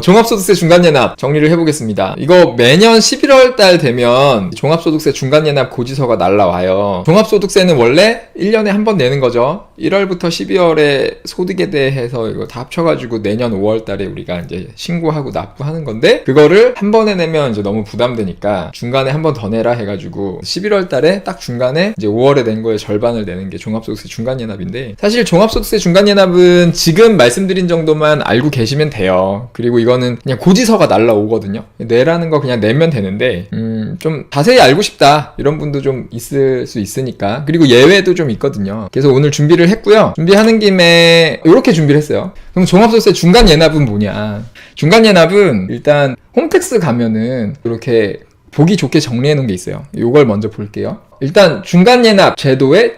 종합소득세 중간예납 정리를 해보겠습니다. 이거 매년 11월 달 되면 종합소득세 중간예납 고지서가 날라와요. 종합소득세는 원래 1년에 한 번 내는 거죠. 1월부터 12월에 소득에 대해서 이거 다 합쳐가지고 내년 5월 달에 우리가 이제 신고하고 납부하는 건데, 그거를 한 번에 내면 이제 너무 부담되니까 중간에 한 번 더 내라 해가지고 11월 달에 딱 중간에 이제 5월에 낸 거에 절반을 내는 게 종합소득세 중간예납인데, 사실 종합소득세 중간예납은 지금 말씀드린 정도만 알고 계시면 돼요. 그리고 이거는 그냥 고지서가 날라오거든요. 내라는 거 그냥 내면 되는데, 좀 자세히 알고 싶다 이런 분도 좀 있을 수 있으니까. 그리고 예외도 좀 있거든요. 그래서 오늘 준비를 했고요. 준비하는 김에 이렇게 준비를 했어요. 그럼 종합소득세 중간예납은 뭐냐? 중간예납은 일단 홈택스 가면은 이렇게 보기 좋게 정리해 놓은 게 있어요. 이걸 먼저 볼게요. 일단 중간예납 제도의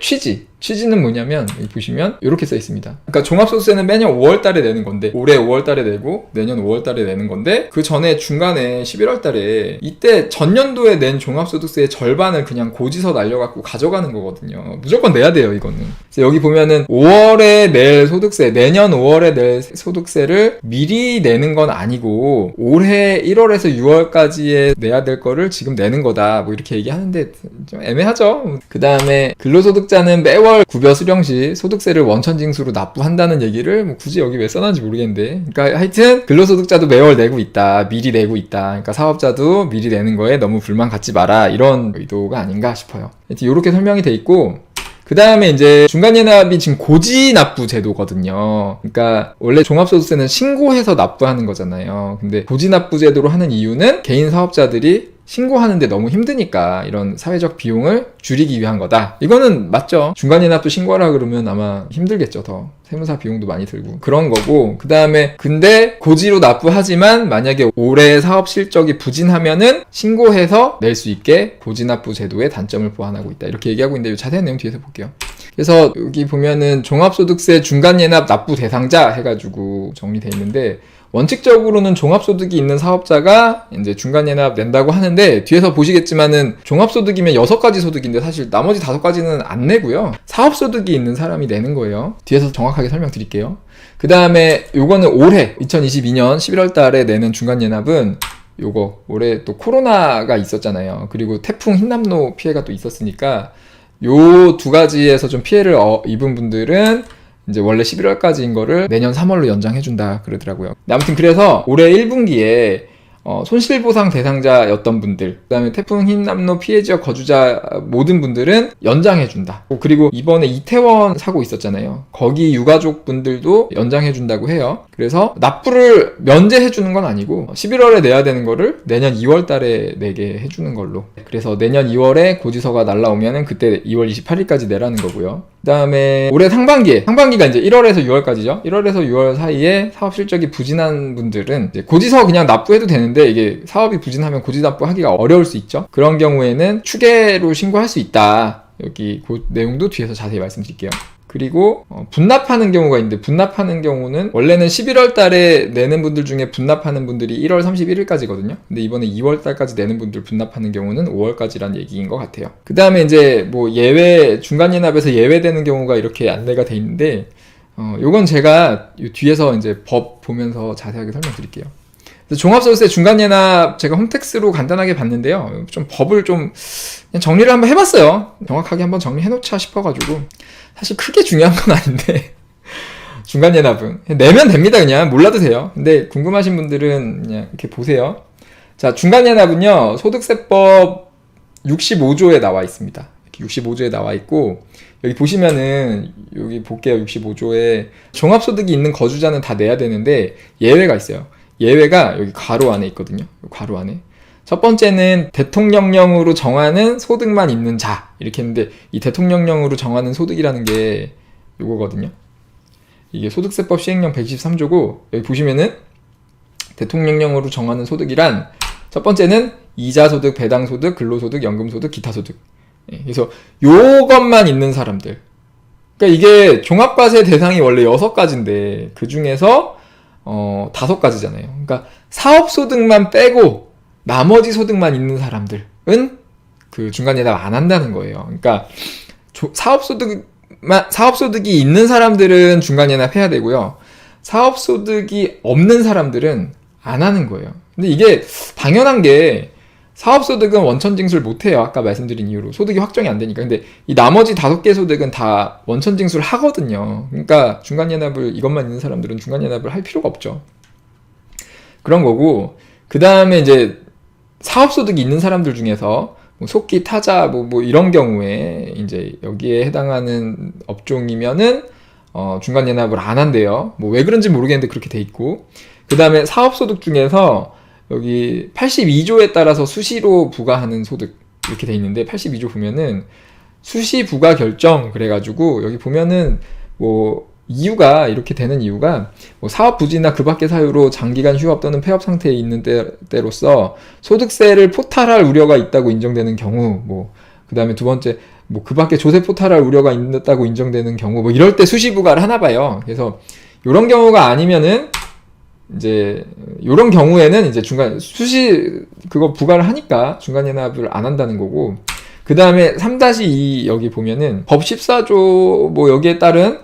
취지는 뭐냐면, 여기 보시면 이렇게 써 있습니다. 그러니까 종합소득세는 매년 5월 달에 내는 건데, 올해 5월 달에 내고 내년 5월 달에 내는 건데, 그 전에 중간에 11월 달에 이때 전년도에 낸 종합소득세의 절반을 그냥 고지서 날려갖고 가져가는 거거든요. 무조건 내야 돼요, 이거는. 그래서 여기 보면은 5월에 낼 소득세, 내년 5월에 낼 소득세를 미리 내는 건 아니고 올해 1월에서 6월까지에 내야 될 거를 지금 내는 거다, 뭐 이렇게 얘기하는데 좀 애매하죠. 그 다음에 근로소득자는 매월 구별 수령 시 소득세를 원천징수로 납부한다는 얘기를 뭐 굳이 여기 왜 써놨는지 모르겠는데, 그러니까 하여튼 근로소득자도 매월 내고 있다, 미리 내고 있다. 그러니까 사업자도 미리 내는 거에 너무 불만 갖지 마라, 이런 의도가 아닌가 싶어요. 하여튼 이렇게 설명이 돼 있고, 그 다음에 이제 중간예납이 지금 고지납부 제도거든요. 그러니까 원래 종합소득세는 신고해서 납부하는 거잖아요. 근데 고지납부 제도로 하는 이유는 개인 사업자들이 신고하는데 너무 힘드니까 이런 사회적 비용을 줄이기 위한 거다. 이거는 맞죠. 중간예납도 신고하라 그러면 아마 힘들겠죠. 더 세무사 비용도 많이 들고 그런 거고, 그 다음에 근데 고지로 납부하지만 만약에 올해 사업 실적이 부진하면은 신고해서 낼 수 있게 고지납부 제도의 단점을 보완하고 있다, 이렇게 얘기하고 있는데 자세한 내용 뒤에서 볼게요. 그래서 여기 보면은 종합소득세 중간예납 납부 대상자 해가지고 정리되어 있는데, 원칙적으로는 종합소득이 있는 사업자가 이제 중간예납 낸다고 하는데, 뒤에서 보시겠지만은 종합소득이면 6가지 소득인데 사실 나머지 5가지는 안 내고요. 사업소득이 있는 사람이 내는 거예요. 뒤에서 정확하게 설명드릴게요. 그 다음에 요거는 올해 2022년 11월 달에 내는 중간예납은 요거 올해 또 코로나가 있었잖아요. 그리고 태풍 흰남노 피해가 또 있었으니까 요 2가지에서 좀 피해를 입은 분들은 이제 원래 11월까지인 거를 내년 3월로 연장해준다 그러더라고요. 아무튼 그래서 올해 1분기에 손실보상 대상자였던 분들, 그 다음에 태풍 흰남노 피해지역 거주자 모든 분들은 연장해준다. 그리고 이번에 이태원 사고 있었잖아요. 거기 유가족 분들도 연장해준다고 해요. 그래서 납부를 면제해주는 건 아니고 11월에 내야 되는 거를 내년 2월 달에 내게 해주는 걸로. 그래서 내년 2월에 고지서가 날라오면은 그때 2월 28일까지 내라는 거고요. 그 다음에 올해 상반기가 이제 1월에서 6월까지죠. 1월에서 6월 사이에 사업 실적이 부진한 분들은 이제 고지서 그냥 납부해도 되는데, 이게 사업이 부진하면 고지 납부하기가 어려울 수 있죠. 그런 경우에는 추계로 신고할 수 있다. 여기 그 내용도 뒤에서 자세히 말씀드릴게요. 그리고 분납하는 경우가 있는데, 분납하는 경우는 원래는 11월 달에 내는 분들 중에 분납하는 분들이 1월 31일까지거든요. 근데 이번에 2월 달까지 내는 분들 분납하는 경우는 5월까지란 얘기인 것 같아요. 그 다음에 이제 뭐 중간예납에서 예외되는 경우가 이렇게 안내가 돼 있는데, 요건 제가 뒤에서 이제 법 보면서 자세하게 설명드릴게요. 종합소득세 중간예납 제가 홈택스로 간단하게 봤는데요. 좀 법을 좀 그냥 정리를 한번 해봤어요. 정확하게 한번 정리해놓자 싶어가지고. 사실 크게 중요한 건 아닌데 중간예납은 내면 됩니다. 그냥 몰라도 돼요. 근데 궁금하신 분들은 그냥 이렇게 보세요. 자, 중간예납은요, 소득세법 65조에 나와 있습니다. 65조에 나와 있고, 여기 보시면은 여기 볼게요. 65조에 종합소득이 있는 거주자는 다 내야 되는데 예외가 있어요. 예외가 여기 괄호 안에 있거든요. 괄호 안에. 첫 번째는 대통령령으로 정하는 소득만 있는 자, 이렇게 했는데, 이 대통령령으로 정하는 소득이라는 게 요거거든요. 이게 소득세법 시행령 123조고, 여기 보시면은 대통령령으로 정하는 소득이란 첫 번째는 이자소득, 배당소득, 근로소득, 연금소득, 기타소득. 그래서 요것만 있는 사람들. 그러니까 이게 종합과세 대상이 원래 6가지인데 그 중에서 5가지잖아요. 그러니까 사업소득만 빼고 나머지 소득만 있는 사람들은 그 중간예납 안 한다는 거예요. 그러니까 사업소득이 있는 사람들은 중간예납 해야 되고요. 사업소득이 없는 사람들은 안 하는 거예요. 근데 이게 당연한 게 사업소득은 원천징수를 못해요. 아까 말씀드린 이유로 소득이 확정이 안 되니까. 근데 이 나머지 5개 소득은 다 원천징수를 하거든요. 그러니까 중간연합을 이것만 있는 사람들은 중간연합을 할 필요가 없죠. 그런 거고, 그 다음에 이제 사업소득이 있는 사람들 중에서 뭐 속기, 타자, 뭐 이런 경우에 이제 여기에 해당하는 업종이면은 중간연합을 안 한대요. 뭐 왜 그런지 모르겠는데 그렇게 돼 있고, 그 다음에 사업소득 중에서 여기 82조에 따라서 수시로 부과하는 소득 이렇게 돼 있는데 82조 보면은 수시 부과 결정 그래가지고 여기 보면은 뭐 이유가 이렇게 되는 이유가 뭐 사업 부지나 그 밖의 사유로 장기간 휴업 또는 폐업 상태에 있는 때로서 소득세를 포탈할 우려가 있다고 인정되는 경우, 뭐 그 다음에 두 번째 뭐 그 밖에 조세 포탈할 우려가 있다고 인정되는 경우, 뭐 이럴 때 수시 부과를 하나 봐요. 그래서 이런 경우가 아니면은 이제 이런 경우에는 이제 중간 수시 그거 부과를 하니까 중간연합을 안 한다는 거고, 그 다음에 3-2 여기 보면은 법 14조 뭐 여기에 따른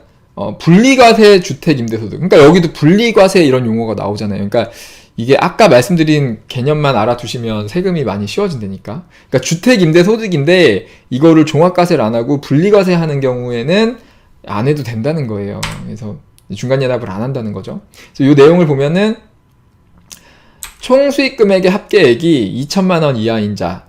분리과세 주택 임대소득, 그러니까 여기도 분리과세 이런 용어가 나오잖아요. 그러니까 이게 아까 말씀드린 개념만 알아두시면 세금이 많이 쉬워진다니까. 그러니까 주택 임대소득인데 이거를 종합과세를 안 하고 분리과세 하는 경우에는 안 해도 된다는 거예요. 그래서 중간연합을 안 한다는 거죠. 그래서 이 내용을 보면은 총 수익 금액의 합계액이 2천만 원 이하인 자,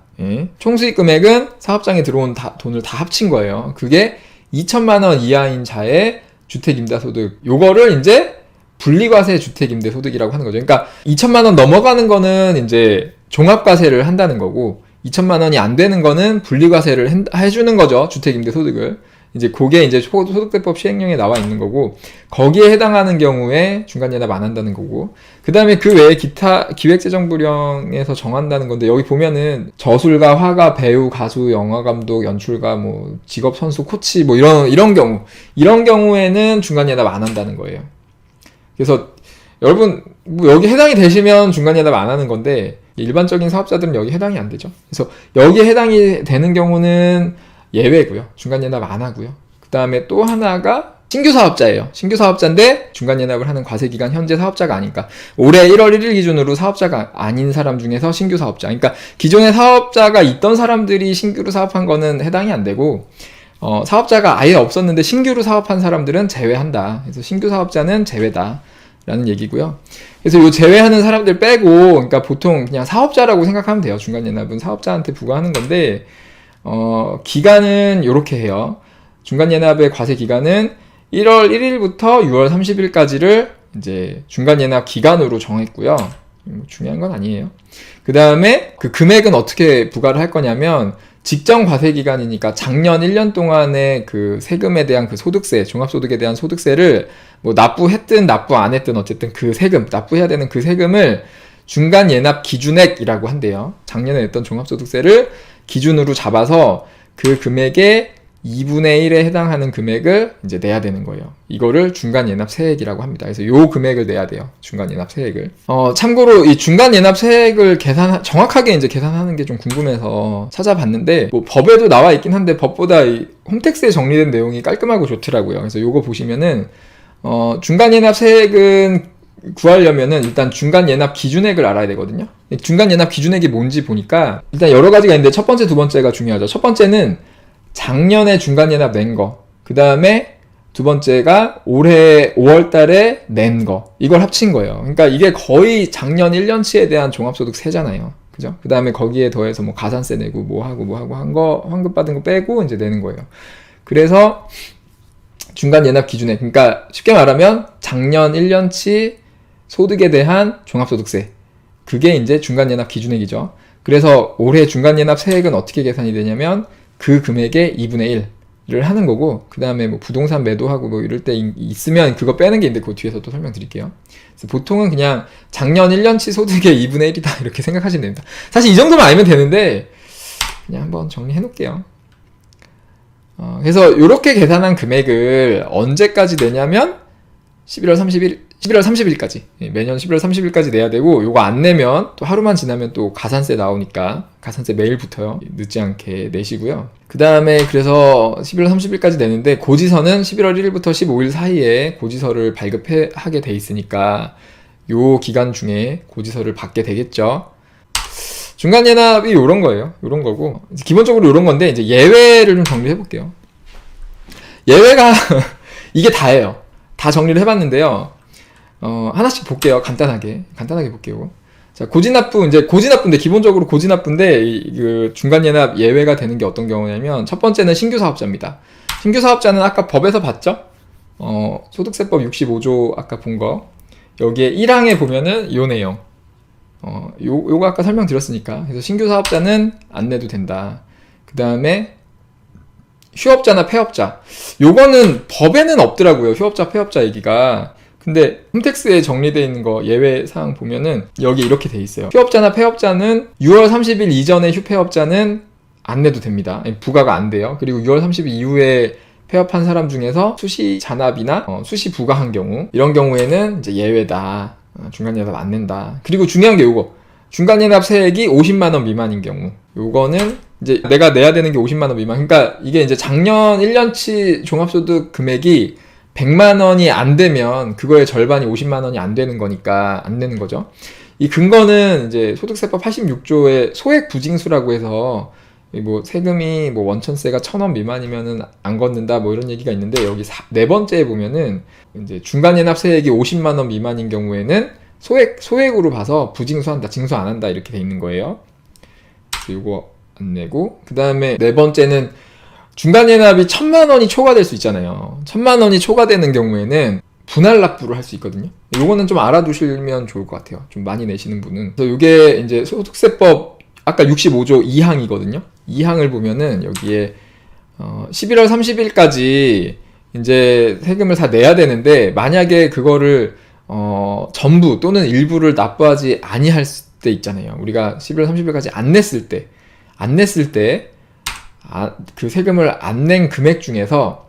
총 수익 금액은 사업장에 들어온 돈을 다 합친 거예요. 그게 2천만 원 이하인 자의 주택임대소득, 요거를 이제 분리과세 주택임대소득이라고 하는 거죠. 그러니까 2천만 원 넘어가는 거는 이제 종합과세를 한다는 거고, 2천만 원이 안 되는 거는 분리과세를 해주는 거죠. 주택임대소득을. 이제 그게 이제 소득세법 시행령에 나와 있는 거고, 거기에 해당하는 경우에 중간연합 안 한다는 거고, 그 다음에 그 외에 기타 기획재정부령에서 정한다는 건데, 여기 보면은 저술가, 화가, 배우, 가수, 영화감독, 연출가, 뭐 직업 선수, 코치, 뭐 이런 경우에는 중간연합 안 한다는 거예요. 그래서 여러분 뭐 여기 해당이 되시면 중간연합 안 하는 건데, 일반적인 사업자들은 여기 해당이 안 되죠. 그래서 여기에 해당이 되는 경우는 예외고요. 중간연합 안 하고요. 그 다음에 또 하나가 신규 사업자예요. 신규 사업자인데 중간연합을 하는 과세기간 현재 사업자가 아니까 올해 1월 1일 기준으로 사업자가 아닌 사람 중에서 신규 사업자. 그러니까 기존에 사업자가 있던 사람들이 신규로 사업한 거는 해당이 안 되고, 사업자가 아예 없었는데 신규로 사업한 사람들은 제외한다. 그래서 신규 사업자는 제외다. 라는 얘기고요. 그래서 요 제외하는 사람들 빼고, 그러니까 보통 그냥 사업자라고 생각하면 돼요. 중간연합은 사업자한테 부과하는 건데, 기간은 요렇게 해요. 중간연합의 과세 기간은 1월 1일부터 6월 30일까지를 이제 중간연합 기간으로 정했고요. 중요한 건 아니에요. 그 다음에 그 금액은 어떻게 부과를 할 거냐면, 직전 과세 기간이니까 작년 1년 동안의 그 세금에 대한 그 소득세, 종합소득에 대한 소득세를 뭐 납부했든 납부 안 했든 어쨌든 그 세금, 납부해야 되는 그 세금을 중간연합 기준액이라고 한대요. 작년에 냈던 종합소득세를 기준으로 잡아서 그 금액의 2분의 1에 해당하는 금액을 이제 내야 되는 거예요. 이거를 중간연합 세액이라고 합니다. 그래서 요 금액을 내야 돼요. 중간연합 세액을. 참고로 이 중간연합 세액을 정확하게 이제 계산하는 게 좀 궁금해서 찾아봤는데, 뭐 법에도 나와 있긴 한데 법보다 이 홈택스에 정리된 내용이 깔끔하고 좋더라고요. 그래서 요거 보시면은, 중간연합 세액은 구하려면은 일단 중간연합 기준액을 알아야 되거든요. 중간연합 기준액이 뭔지 보니까 일단 여러 가지가 있는데 첫 번째, 두 번째가 중요하죠. 첫 번째는 작년에 중간연합 낸 거, 그 다음에 두 번째가 올해 5월 달에 낸 거, 이걸 합친 거예요. 그러니까 이게 거의 작년 1년치에 대한 종합소득세잖아요. 그죠? 그 다음에 거기에 더해서 뭐 가산세 내고 뭐 하고 한 거, 환급 받은 거 빼고 이제 내는 거예요. 그래서 중간연합 기준액, 그러니까 쉽게 말하면 작년 1년치 소득에 대한 종합소득세, 그게 이제 중간연합 기준액이죠. 그래서 올해 중간연합 세액은 어떻게 계산이 되냐면 그 금액의 2분의 1을 하는 거고, 그 다음에 뭐 부동산 매도하고 뭐 이럴 때 있으면 그거 빼는 게 있는데 그 뒤에서 또 설명드릴게요. 그래서 보통은 그냥 작년 1년치 소득의 2분의 1이다 이렇게 생각하시면 됩니다. 사실 이 정도만 알면 되는데 그냥 한번 정리해 놓을게요. 그래서 이렇게 계산한 금액을 언제까지 내냐면 11월 30일까지. 매년 11월 30일까지 내야 되고, 요거 안 내면 또 하루만 지나면 또 가산세 나오니까 가산세 매일 붙어요. 늦지 않게 내시고요. 그 다음에 그래서 11월 30일까지 내는데, 고지서는 11월 1일부터 15일 사이에 고지서를 발급하게 돼 있으니까 요 기간 중에 고지서를 받게 되겠죠. 중간연합이 요런 거예요. 요런 거고, 기본적으로 요런 건데, 이제 예외를 좀 정리해 볼게요. 예외가, 이게 다예요. 다 정리를 해봤는데요. 하나씩 볼게요. 간단하게 볼게요. 자, 고지납부인데, 기본적으로 고지납부인데, 그 중간연합 예외가 되는 게 어떤 경우냐면, 첫 번째는 신규 사업자입니다. 신규 사업자는 아까 법에서 봤죠? 소득세법 65조 아까 본 거. 여기에 1항에 보면은 요 내용. 요거 아까 설명드렸으니까. 그래서 신규 사업자는 안 내도 된다. 그 다음에 휴업자나 폐업자. 요거는 법에는 없더라고요. 휴업자, 폐업자 얘기가. 근데 홈택스에 정리되어 있는 거 예외 사항 보면은 여기 이렇게 돼 있어요. 휴업자나 폐업자는 6월 30일 이전에 휴폐업자는 안 내도 됩니다. 부과가 안 돼요. 그리고 6월 30일 이후에 폐업한 사람 중에서 수시 잔압이나 수시 부과한 경우, 이런 경우에는 이제 예외다. 중간연합 안 낸다. 그리고 중요한 게 요거. 중간연합 세액이 50만원 미만인 경우. 요거는 이제 내가 내야 되는 게 50만원 미만. 그러니까 이게 이제 작년 1년치 종합소득 금액이 100만원이 안 되면 그거의 절반이 50만원이 안 되는 거니까 안 내는 거죠. 이 근거는 이제 소득세법 86조의 소액 부징수라고 해서 뭐 세금이 뭐 원천세가 1,000원 미만이면은 안 걷는다 뭐 이런 얘기가 있는데, 여기 네 번째에 보면은 이제 중간연합 세액이 50만 원 미만인 경우에는 소액으로 봐서 부징수한다, 징수 안 한다 이렇게 돼 있는 거예요. 이거 안 내고, 그 다음에 네 번째는 중간연합이 1,000만 원이 초과될 수 있잖아요. 1,000만 원이 초과되는 경우에는 분할 납부를 할 수 있거든요. 요거는 좀 알아두시면 좋을 것 같아요. 좀 많이 내시는 분은. 그래서 요게 이제 소득세법 아까 65조 2항이거든요. 2항을 보면은 여기에 11월 30일까지 이제 세금을 다 내야 되는데, 만약에 그거를 전부 또는 일부를 납부하지 아니할 때 있잖아요. 우리가 11월 30일까지 안 냈을 때 그 세금을 안 낸 금액 중에서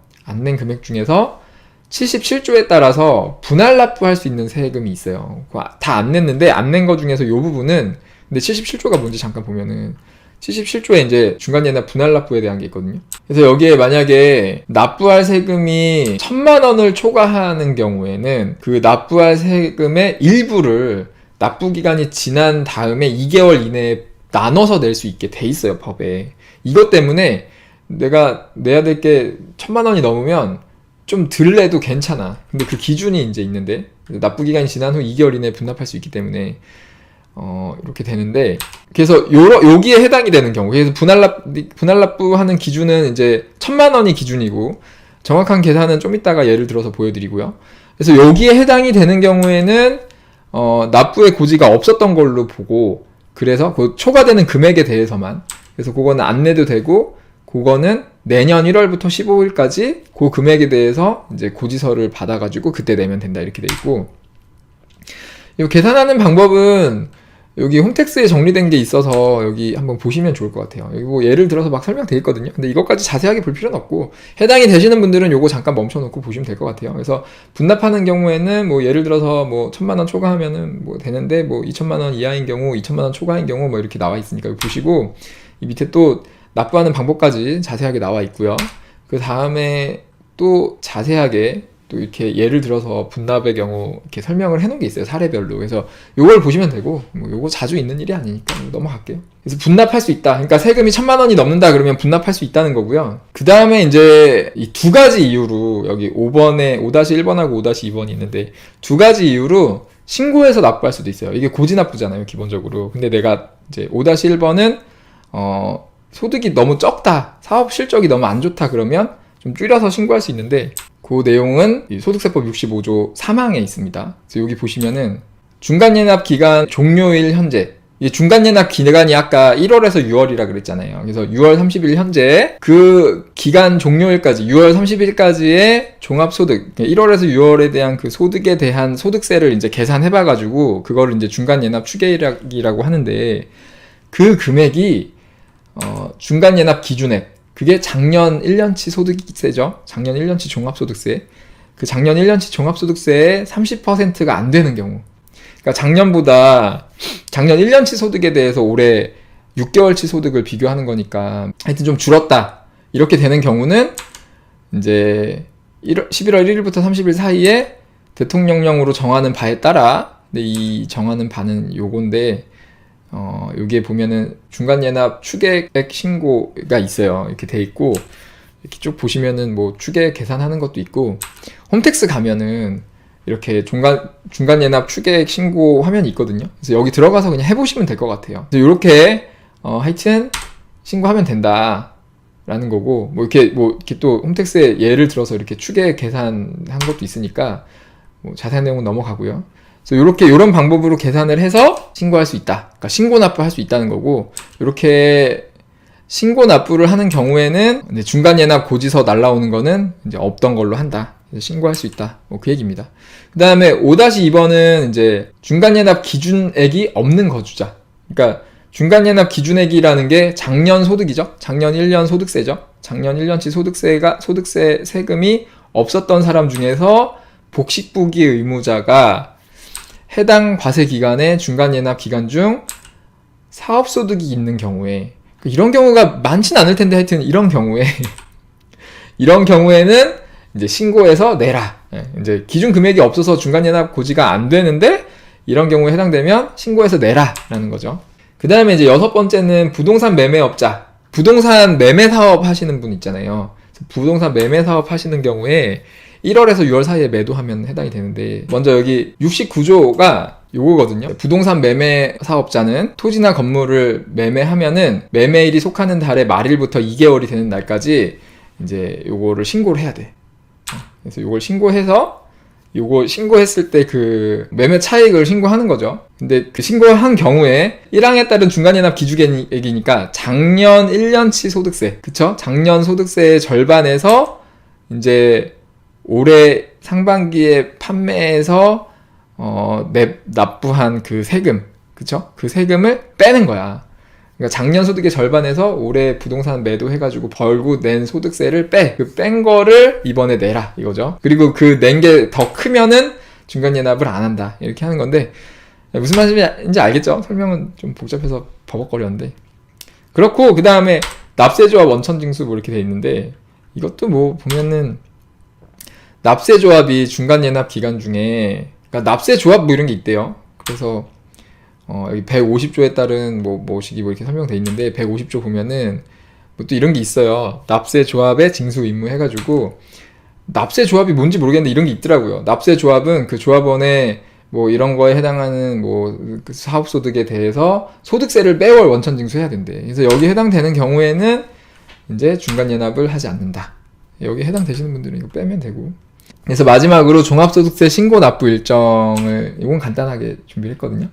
77조에 따라서 분할 납부할 수 있는 세금이 있어요. 다 안 냈는데 안 낸 거 중에서 요 부분은, 근데 77조가 뭔지 잠깐 보면은 77조에 이제 중간연합 분할 납부에 대한 게 있거든요. 그래서 여기에 만약에 납부할 세금이 1,000만 원을 초과하는 경우에는 그 납부할 세금의 일부를 납부 기간이 지난 다음에 2개월 이내에 나눠서 낼 수 있게 돼 있어요, 법에. 이것 때문에 내가 내야 될 게 1,000만 원이 넘으면 좀 덜 내도 괜찮아. 근데 그 기준이 이제 있는데, 납부 기간이 지난 후 2개월 이내에 분납할 수 있기 때문에 이렇게 되는데, 그래서 여기에 해당이 되는 경우, 그래서 분할 납부하는 기준은 이제 1,000만 원이 기준이고, 정확한 계산은 좀 이따가 예를 들어서 보여드리고요. 그래서 여기에 해당이 되는 경우에는 납부의 고지가 없었던 걸로 보고, 그래서 그 초과되는 금액에 대해서만, 그래서 그거는 안 내도 되고, 그거는 내년 1월부터 15일까지 그 금액에 대해서 이제 고지서를 받아가지고 그때 내면 된다 이렇게 돼 있고, 이 계산하는 방법은 여기 홈택스에 정리된 게 있어서 여기 한번 보시면 좋을 것 같아요. 여기 뭐 예를 들어서 막 설명돼 있거든요. 근데 이것까지 자세하게 볼 필요는 없고, 해당이 되시는 분들은 요거 잠깐 멈춰놓고 보시면 될 것 같아요. 그래서 분납하는 경우에는 뭐 예를 들어서 뭐 1,000만 원 초과하면은 뭐 되는데, 뭐 2,000만 원 이하인 경우, 2,000만 원 초과인 경우 뭐 이렇게 나와 있으니까 보시고, 이 밑에 또 납부하는 방법까지 자세하게 나와 있고요. 그 다음에 또 자세하게 또 이렇게 예를 들어서 분납의 경우 이렇게 설명을 해놓은 게 있어요, 사례별로. 그래서 요걸 보시면 되고, 뭐 요거 자주 있는 일이 아니니까 넘어갈게요. 그래서 분납할 수 있다. 그러니까 세금이 1,000만 원이 넘는다 그러면 분납할 수 있다는 거고요. 그 다음에 이제 이 두 가지 이유로, 여기 5번에 5-1번하고 5-2번이 있는데, 두 가지 이유로 신고해서 납부할 수도 있어요. 이게 고지납부잖아요, 기본적으로. 근데 내가 이제 5-1번은 소득이 너무 적다, 사업 실적이 너무 안 좋다 그러면 좀 줄여서 신고할 수 있는데, 그 내용은 소득세법 65조 3항에 있습니다. 그래서 여기 보시면은 중간연합 기간 종료일 현재, 이 중간연합 기간이 아까 1월에서 6월이라 그랬잖아요. 그래서 6월 30일 현재 그 기간 종료일까지, 6월 30일까지의 종합소득, 1월에서 6월에 대한 그 소득에 대한 소득세를 이제 계산해봐가지고 그거를 이제 중간연합 추계일이라고 하는데, 그 금액이 중간연합 기준액, 그게 작년 1년치 소득세죠. 작년 1년치 종합소득세. 그 작년 1년치 종합소득세의 30%가 안 되는 경우. 그러니까 작년 1년치 소득에 대해서 올해 6개월치 소득을 비교하는 거니까 하여튼 좀 줄었다, 이렇게 되는 경우는 이제 11월 1일부터 30일 사이에 대통령령으로 정하는 바에 따라 근데 이 정하는 바는 요건데, 여기에 보면은 중간예납 추계액 신고가 있어요. 이렇게 돼 있고, 이렇게 쭉 보시면은 뭐 추계 계산하는 것도 있고, 홈택스 가면은 이렇게 중간예납 추계액 신고 화면이 있거든요. 그래서 여기 들어가서 그냥 해보시면 될 것 같아요. 그래서 이렇게 하여튼 신고하면 된다 라는 거고, 뭐 이렇게 또 홈택스에 예를 들어서 이렇게 추계 계산한 것도 있으니까 뭐 자세한 내용은 넘어가고요. 그래서 이런 방법으로 계산을 해서 신고할 수 있다. 그러니까 신고 납부할 수 있다는 거고, 이렇게 신고 납부를 하는 경우에는 이제 중간예납 고지서 날라오는 거는 이제 없던 걸로 한다. 신고할 수 있다. 뭐 그 얘기입니다. 그 다음에 5-2번은 이제 중간예납 기준액이 없는 거주자. 그러니까 중간예납 기준액이라는 게 작년 소득이죠. 작년 1년 소득세죠. 작년 1년치 소득세 세금이 없었던 사람 중에서 복식부기 의무자가 해당 과세 기간에 중간예납 기간 중 사업소득이 있는 경우에, 이런 경우가 많진 않을 텐데 하여튼 이런 경우에는 이제 신고해서 내라. 이제 기준 금액이 없어서 중간예납 고지가 안 되는데 이런 경우에 해당되면 신고해서 내라라는 거죠. 그 다음에 이제 6번째는 부동산 매매업자. 부동산 매매 사업 하시는 분 있잖아요. 부동산 매매 사업 하시는 경우에 1월에서 6월 사이에 매도하면 해당이 되는데, 먼저 여기 69조가 요거거든요. 부동산 매매 사업자는 토지나 건물을 매매하면은 매매일이 속하는 달의 말일부터 2개월이 되는 날까지 이제 요거를 신고를 해야 돼. 그래서 요걸 신고했을 때 그 매매 차익을 신고하는 거죠. 근데 그 신고한 경우에 1항에 따른 중간예납 기준액이니까 작년 1년치 소득세, 그쵸? 작년 소득세의 절반에서 이제 올해 상반기에 판매해서 납부한 그 세금, 그쵸? 그 세금을 빼는 거야. 그러니까 작년 소득의 절반에서 올해 부동산 매도해가지고 벌고 낸 소득세를 그 뺀 거를 이번에 내라 이거죠. 그리고 그 낸 게 더 크면은 중간예납을 안 한다 이렇게 하는 건데, 무슨 말인지 알겠죠? 설명은 좀 복잡해서 버벅거렸는데, 그렇고 그 다음에 납세조합 원천징수 뭐 이렇게 돼 있는데, 이것도 뭐 보면은 납세조합이 중간예납 기간 중에, 그러니까 납세조합 뭐 이런 게 있대요. 그래서 여기 150조에 따른 뭐식이 뭐 이렇게 설명돼 있는데, 150조 보면은 뭐 또 이런 게 있어요. 납세조합의 징수 의무 해가지고, 납세조합이 뭔지 모르겠는데 이런 게 있더라고요. 납세조합은 그 조합원의 뭐 이런 거에 해당하는 그 사업소득에 대해서 소득세를 매월 원천 징수해야 된대. 그래서 여기 해당되는 경우에는 이제 중간예납을 하지 않는다. 여기 해당되시는 분들은 이거 빼면 되고. 그래서 마지막으로 종합소득세 신고 납부 일정을, 이건 간단하게 준비를 했거든요.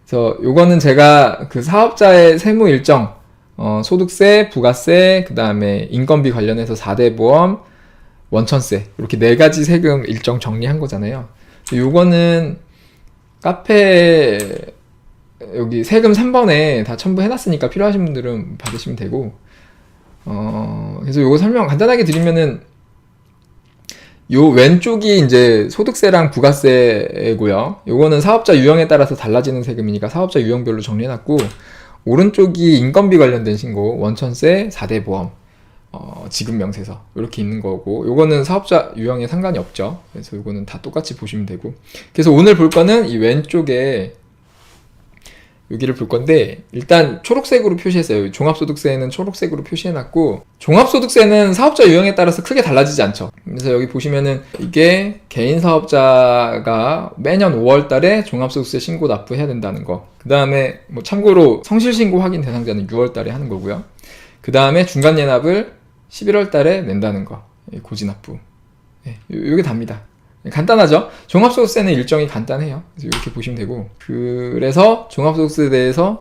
그래서 요거는 제가 그 사업자의 세무 일정, 소득세, 부가세, 그 다음에 인건비 관련해서 4대 보험, 원천세, 이렇게 4가지 세금 일정 정리한 거잖아요. 요거는 카페 여기 세금 3번에 다 첨부해놨으니까 필요하신 분들은 받으시면 되고, 그래서 요거 설명 간단하게 드리면은, 요 왼쪽이 이제 소득세랑 부가세고요. 요거는 사업자 유형에 따라서 달라지는 세금이니까 사업자 유형별로 정리해놨고, 오른쪽이 인건비 관련된 신고, 원천세, 4대 보험, 지급 명세서 이렇게 있는 거고, 요거는 사업자 유형에 상관이 없죠. 그래서 요거는 다 똑같이 보시면 되고, 그래서 오늘 볼 거는 이 왼쪽에 여기를 볼 건데, 일단 초록색으로 표시했어요. 종합소득세는 초록색으로 표시해놨고, 종합소득세는 사업자 유형에 따라서 크게 달라지지 않죠. 그래서 여기 보시면은 이게 개인 사업자가 매년 5월 달에 종합소득세 신고 납부해야 된다는 거. 그 다음에 뭐 참고로 성실신고 확인 대상자는 6월 달에 하는 거고요. 그 다음에 중간예납을 11월 달에 낸다는 거. 고지납부. 요게 답니다. 간단하죠? 종합소득세는 일정이 간단해요. 그래서 이렇게 보시면 되고, 그래서 종합소득세에 대해서